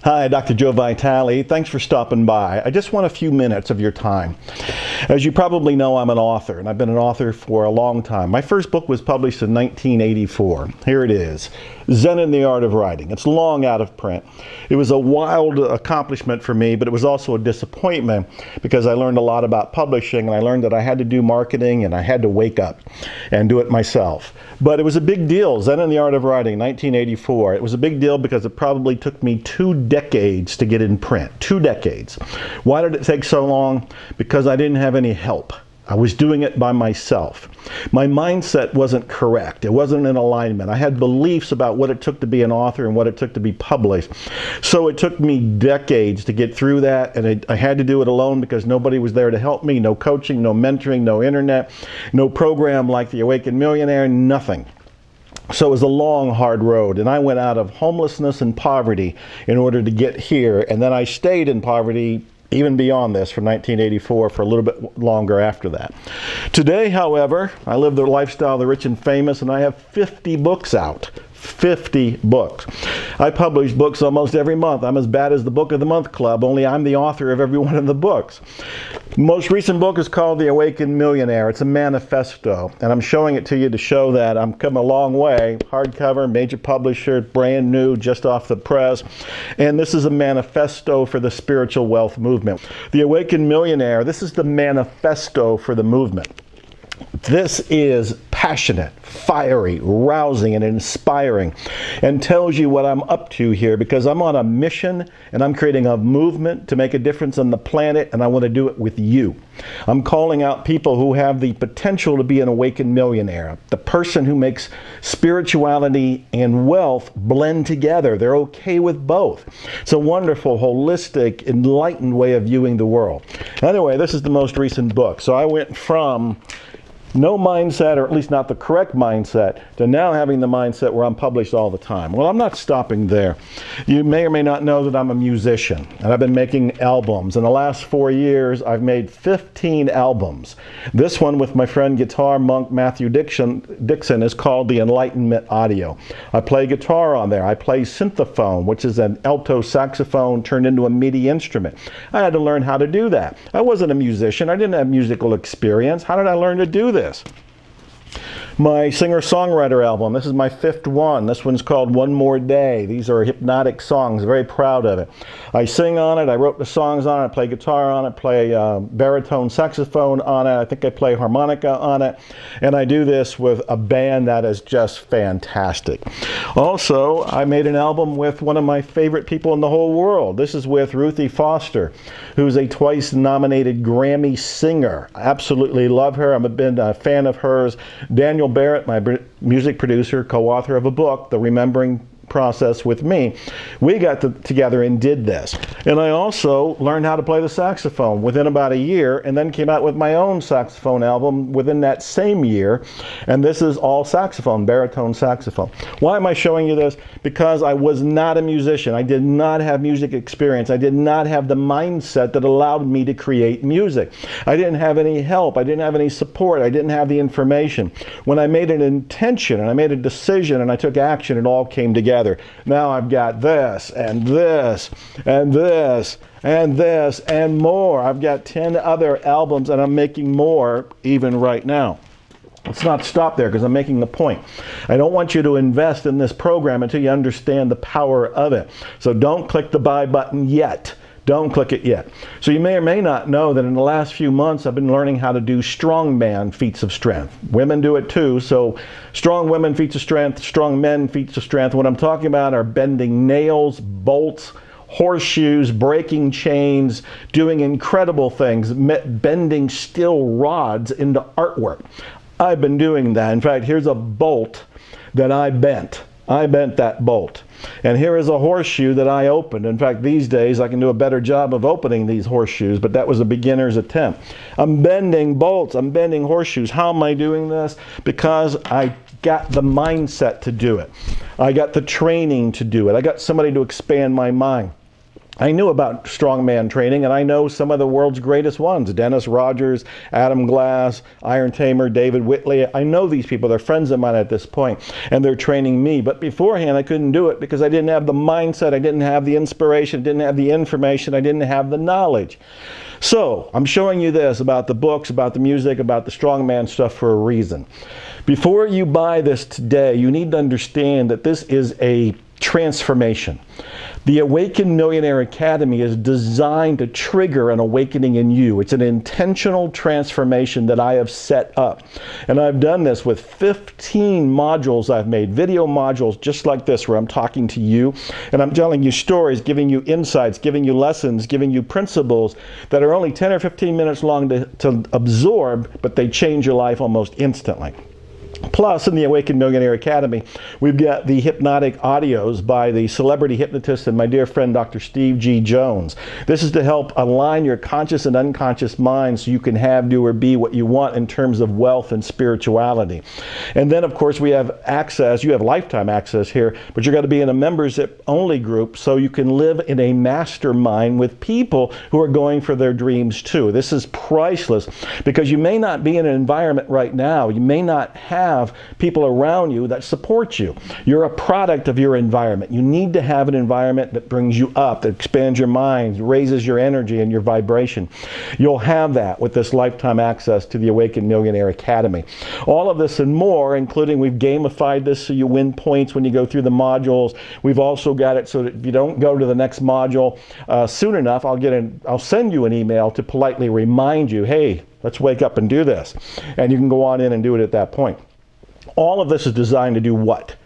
Hi, Dr. Joe Vitale. Thanks for stopping by. I just want a few minutes of your time. As you probably know, I'm an author, and I've been an author for a long time. My first book was published in 1984. Here it is, Zen and the Art of Writing. It's long out of print. It was a wild accomplishment for me, but it was also a disappointment because I learned a lot about publishing, and I learned that I had to do marketing and I had to wake up and do it myself. But it was a big deal, Zen and the Art of Writing, 1984. It was a big deal because it probably took me 2 decades to get in print. 2 decades. Why did it take so long? Because I didn't have any help. I was doing it by myself. My mindset wasn't correct. It wasn't in alignment. I had beliefs about what it took to be an author and what it took to be published. So it took me decades to get through that, and I had to do it alone because nobody was there to help me. No coaching, no mentoring, no internet, no program like the Awakened Millionaire, nothing. So it was a long, hard road, and I went out of homelessness and poverty in order to get here, and then I stayed in poverty even beyond this from 1984 for a little bit longer after that. Today, however, I live the lifestyle of the rich and famous, and I have 50 books out. 50 books. I publish books almost every month. I'm as bad as the Book of the Month Club, only I'm the author of every one of the books. Most recent book is called The Awakened Millionaire. It's a manifesto, and I'm showing it to you to show that I'm come a long way. Hardcover, major publisher, brand new, just off the press. And this is a manifesto for the spiritual wealth movement. The Awakened Millionaire, this is the manifesto for the movement. This is passionate, fiery, rousing, and inspiring, and tells you what I'm up to here because I'm on a mission and I'm creating a movement to make a difference on the planet, and I want to do it with you. I'm calling out people who have the potential to be an awakened millionaire, the person who makes spirituality and wealth blend together. They're okay with both. It's a wonderful, holistic, enlightened way of viewing the world. Anyway, this is the most recent book. So I went from no mindset, or at least not the correct mindset, to now having the mindset where I'm published all the time. Well, I'm not stopping there. You may or may not know that I'm a musician, and I've been making albums. In the last 4 years, I've made 15 albums. This one with my friend guitar monk Matthew Dixon is called the Enlightenment Audio. I play guitar on there. I play synthophones, which is an alto saxophone turned into a MIDI instrument. I had to learn how to do that. I wasn't a musician. I didn't have musical experience. How did I learn to do this? My singer-songwriter album, this is my 5th one. This one's called One More Day. These are hypnotic songs, very proud of it. I sing on it, I wrote the songs on it, I play guitar on it, play baritone saxophone on it, I think I play harmonica on it, and I do this with a band that is just fantastic. Also, I made an album with one of my favorite people in the whole world. This is with Ruthie Foster, who's a twice-nominated Grammy singer. I absolutely love her. I've been a fan of hers. Daniel Barrett, my music producer, co-author of a book, The Remembering Process with me, we got together and did this. And I also learned how to play the saxophone within about a year, and then came out with my own saxophone album within that same year. And this is all saxophone, baritone saxophone. Why am I showing you this? Because I was not a musician. I did not have music experience. I did not have the mindset that allowed me to create music. I didn't have any help. I didn't have any support. I didn't have the information. When I made an intention and I made a decision and I took action, it all came together. Now I've got this and this and this and this and more. I've got 10 other albums, and I'm making more even right now. Let's not stop there because I'm making the point. I don't want you to invest in this program until you understand the power of it. So don't click the buy button yet. Don't click it yet. So you may or may not know that in the last few months I've been learning how to do strongman feats of strength. Women do it too, so strong women feats of strength, strong men feats of strength. What I'm talking about are bending nails, bolts, horseshoes, breaking chains, doing incredible things, bending steel rods into artwork. I've been doing that. In fact, here's a bolt that I bent. I bent that bolt. And here is a horseshoe that I opened. In fact, these days I can do a better job of opening these horseshoes, but that was a beginner's attempt. I'm bending bolts, I'm bending horseshoes. How am I doing this? Because I got the mindset to do it. I got the training to do it. I got somebody to expand my mind. I knew about strongman training, and I know some of the world's greatest ones. Dennis Rogers, Adam Glass, Iron Tamer, David Whitley. I know these people. They're friends of mine at this point, and they're training me. But beforehand, I couldn't do it because I didn't have the mindset. I didn't have the inspiration. I didn't have the information. I didn't have the knowledge. So I'm showing you this about the books, about the music, about the strongman stuff for a reason. Before you buy this today, you need to understand that this is a transformation. The Awakened Millionaire Academy is designed to trigger an awakening in you. It's an intentional transformation that I have set up. And I've done this with 15 modules I've made, video modules just like this, where I'm talking to you and I'm telling you stories, giving you insights, giving you lessons, giving you principles that are only 10 or 15 minutes long to absorb, but they change your life almost instantly. Plus, in the Awakened Millionaire Academy, we've got the hypnotic audios by the celebrity hypnotist and my dear friend, Dr. Steve G. Jones. This is to help align your conscious and unconscious mind so you can have, do, or be what you want in terms of wealth and spirituality. And then, of course, we have access. You have lifetime access here, but you're going to be in a members-only group so you can live in a mastermind with people who are going for their dreams too. This is priceless because you may not be in an environment right now. You may not have people around you that support you. You're a product of your environment. You need to have an environment that brings you up, that expands your mind, raises your energy and your vibration. You'll have that with this lifetime access to the Awakened Millionaire Academy. All of this and more, including we've gamified this so you win points when you go through the modules. We've also got it so that if you don't go to the next module soon enough, I'll send you an email to politely remind you, hey, let's wake up and do this. And you can go on in and do it at that point. All of this is designed to do what?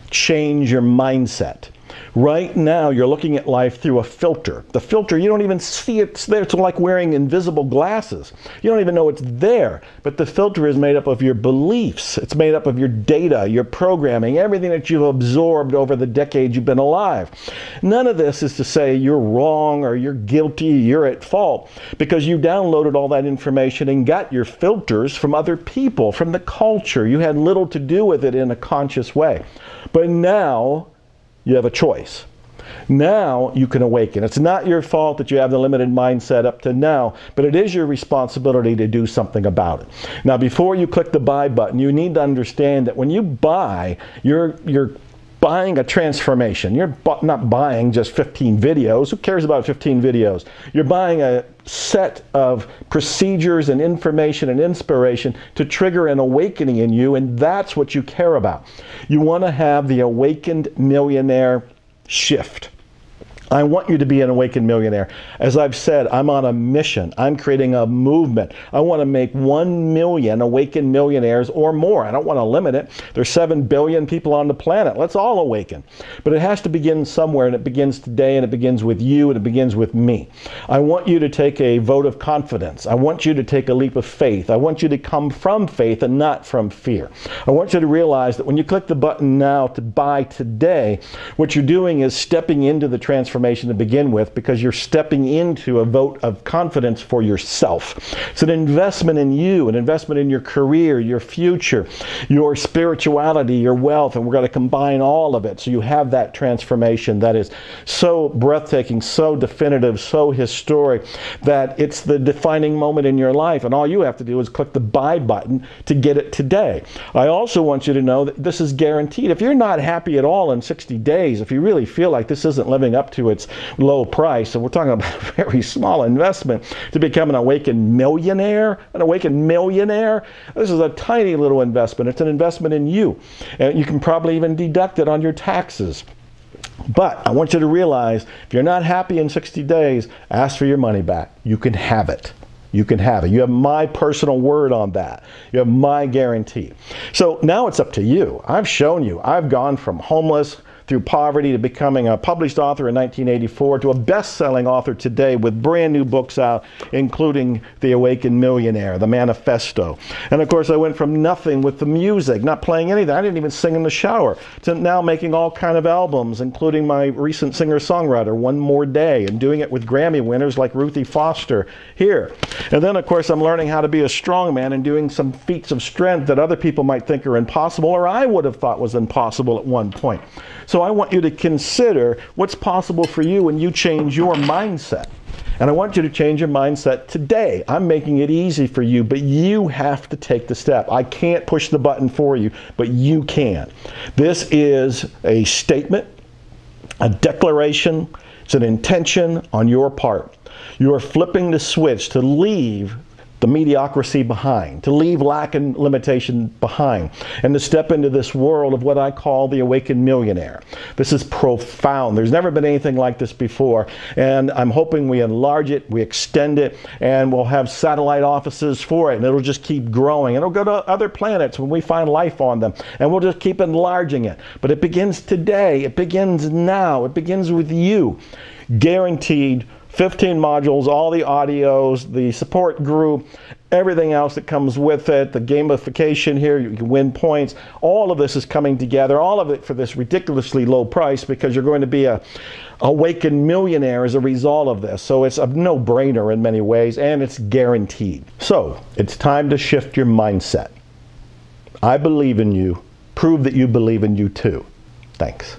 Change your mindset. Right now, you're looking at life through a filter. The filter, you don't even see it's there. It's like wearing invisible glasses. You don't even know it's there. But the filter is made up of your beliefs. It's made up of your data, your programming, everything that you've absorbed over the decades you've been alive. None of this is to say you're wrong or you're guilty, you're at fault, because you downloaded all that information and got your filters from other people, from the culture. You had little to do with it in a conscious way. But now, you have a choice. Now you can awaken. It's not your fault that you have the limited mindset up to now, but it is your responsibility to do something about it. Now, before you click the buy button, you need to understand that when you buy, you're buying a transformation. You're not buying just 15 videos. Who cares about 15 videos? You're buying a set of procedures and information and inspiration to trigger an awakening in you, and that's what you care about. You want to have the Awakened Millionaire shift. I want you to be an awakened millionaire. As I've said, I'm on a mission. I'm creating a movement. I want to make 1 million awakened millionaires or more. I don't want to limit it. There's 7 billion people on the planet. Let's all awaken. But it has to begin somewhere, and it begins today, and it begins with you, and it begins with me. I want you to take a vote of confidence. I want you to take a leap of faith. I want you to come from faith and not from fear. I want you to realize that when you click the button now to buy today, what you're doing is stepping into the transformation to begin with, because you're stepping into a vote of confidence for yourself. It's an investment in you, an investment in your career, your future, your spirituality, your wealth, and we're going to combine all of it so you have that transformation that is so breathtaking, so definitive, so historic, that it's the defining moment in your life, and all you have to do is click the buy button to get it today. I also want you to know that this is guaranteed. If you're not happy at all in 60 days, if you really feel like this isn't living up to its low price, and we're talking about a very small investment to become an awakened millionaire, this is a tiny little investment. It's an investment in you, and you can probably even deduct it on your taxes. But I want you to realize, if you're not happy in 60 days, ask for your money back. You can have it. You can have it. You have my personal word on that. You have my guarantee. So now it's up to you. I've shown you. I've gone from homeless through poverty to becoming a published author in 1984 to a best-selling author today with brand new books out, including The Awakened Millionaire, The Manifesto. And of course, I went from nothing with the music, not playing anything. I didn't even sing in the shower, to now making all kind of albums, including my recent singer-songwriter, One More Day, and doing it with Grammy winners like Ruthie Foster here. And then, of course, I'm learning how to be a strongman and doing some feats of strength that other people might think are impossible, or I would have thought was impossible at one point. So So I want you to consider what's possible for you when you change your mindset. And I want you to change your mindset today. I'm making it easy for you, but you have to take the step. I can't push the button for you, but you can. This is a statement, a declaration. It's an intention on your part. You are flipping the switch to leave the mediocrity behind, to leave lack and limitation behind, and to step into this world of what I call the awakened millionaire. This is profound. There's never been anything like this before, and I'm hoping we enlarge it, we extend it, and we'll have satellite offices for it, and it'll just keep growing. It'll go to other planets when we find life on them, and we'll just keep enlarging it. But it begins today. It begins now. It begins with you. Guaranteed 15 modules, all the audios, the support group, everything else that comes with it, the gamification here, you can win points. All of this is coming together, all of it for this ridiculously low price, because you're going to be a awakened millionaire as a result of this. So it's a no-brainer in many ways, and it's guaranteed. So it's time to shift your mindset. I believe in you. Prove that you believe in you too. Thanks.